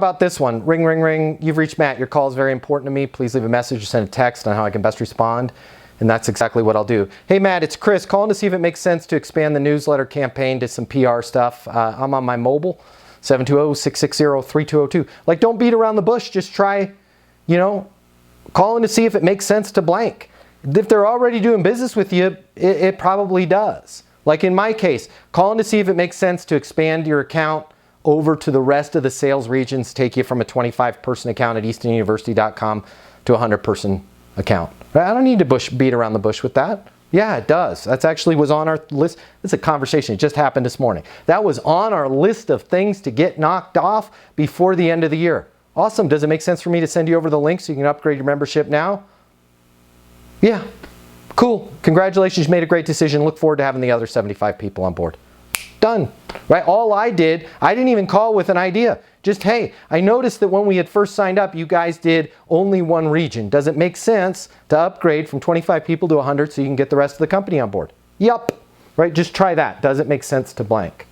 About this one, ring, ring, ring. You've reached Matt. Your call is very important to me. Please leave a message or send a text on how I can best respond. And that's exactly what I'll do. Hey, Matt, it's Chris calling to see if it makes sense to expand the newsletter campaign to some PR stuff. I'm on my mobile, 720-660-3202. Like, don't beat around the bush. Just try, calling to see if it makes sense to blank. If they're already doing business with you, it probably does. Like in my case, calling to see if it makes sense to expand your account over to the rest of the sales regions, take you from a 25-person account at eastonuniversity.com to a 100-person account. I don't need to beat around the bush with that. Yeah, it does. That's actually was on our list. It's a conversation. It just happened this morning. That was on our list of things to get knocked off before the end of the year. Awesome. Does it make sense for me to send you over the link so you can upgrade your membership now? Yeah. Cool. Congratulations. You made a great decision. Look forward to having the other 75 people on board. Done. Right? All I didn't even call with an idea. Just, hey, I noticed that when we had first signed up, you guys did only one region. Does it make sense to upgrade from 25 people to 100 so you can get the rest of the company on board? Yup. Right? Just try that. Does it make sense to blank?